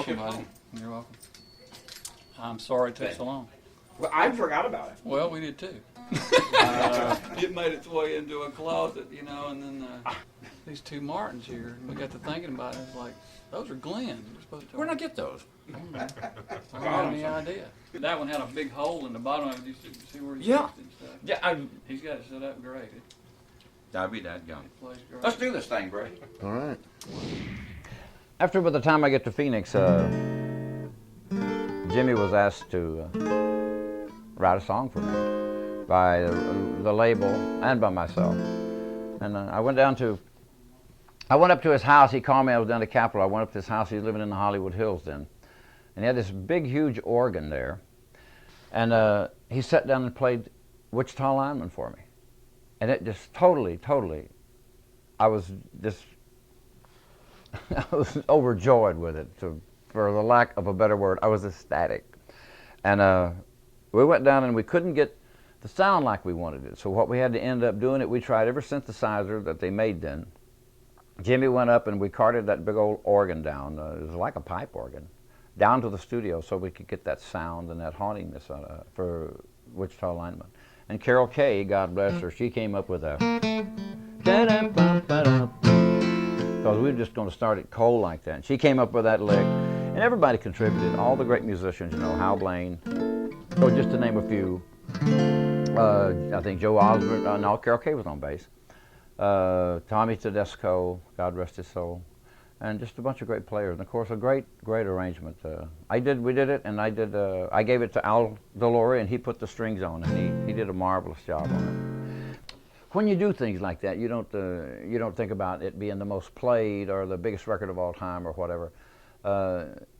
you, buddy. You're welcome. I'm sorry it took so long. Well, I forgot about it. Well, we did too. It made its way into a closet, you know, and then these two Martins here, and we got to thinking about it. It's like, those are Glenn's. We're supposed to. Where'd I get those? I don't have any idea. That one had a big hole in the bottom of it. You see where he's Yeah. fixed it and stuff? Yeah, He's got it set up great. I'll be that gum. It plays great. Let's do this thing, Brady. All right. After by the time I get to Phoenix, Jimmy was asked to write a song for me by the label and by myself. And I went up to his house. He called me. I was down to Capitol. I went up to his house. He was living in the Hollywood Hills then. And he had this big, huge organ there. And he sat down and played Wichita Lineman for me. And it just totally, I was overjoyed with it, for the lack of a better word. I was ecstatic. And we went down and we couldn't get the sound like we wanted it. So what we had to end up doing, we tried every synthesizer that they made then. Jimmy went up and we carted that big old organ down. It was like a pipe organ, down to the studio so we could get that sound and that hauntingness for Wichita Lineman. And Carol Kay, God bless her, she came up with a because we were just going to start it cold like that. And she came up with that lick, and everybody contributed. All the great musicians, you know, Hal Blaine, just to name a few. I think Joe Osborne, no, Carol Kay was on bass. Tommy Tedesco, God rest his soul, and just a bunch of great players. And of course, a great arrangement. We did it, and I gave it to Al DeLore, and he put the strings on, and he did a marvelous job on it. When you do things like that, you don't think about it being the most played or the biggest record of all time or whatever.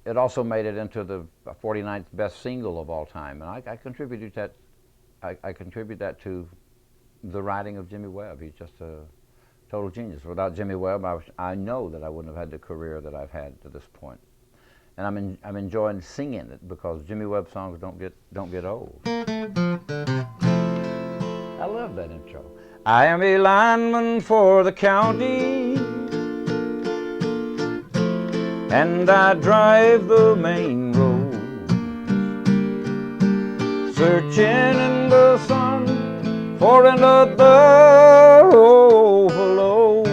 It also made it into the 49th best single of all time, and I contributed that. I contribute that to the writing of Jimmy Webb. He's just a total genius. Without Jimmy Webb, I know that I wouldn't have had the career that I've had to this point. And I'm enjoying singing it because Jimmy Webb songs don't get old. I love that intro. I am a lineman for the county, and I drive the main road, searching in the sun for another overload.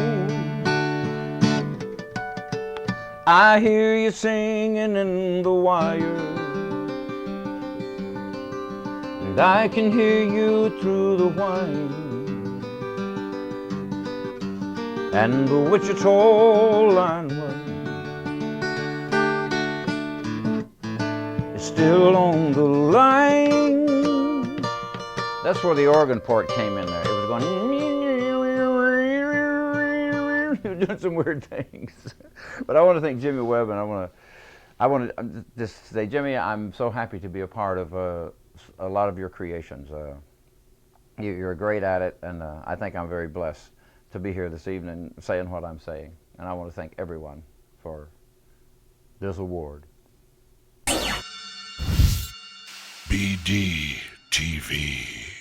I hear you singing in the wire, and I can hear you through the whine. And the Wichita lineman is still on the line. That's where the organ port came in there. It was going, doing some weird things. But I want to thank Jimmy Webb, and I want to just say, Jimmy, I'm so happy to be a part of a lot of your creations. You're great at it, and I think I'm very blessed to be here this evening saying what I'm saying. And I want to thank everyone for this award. BD TV.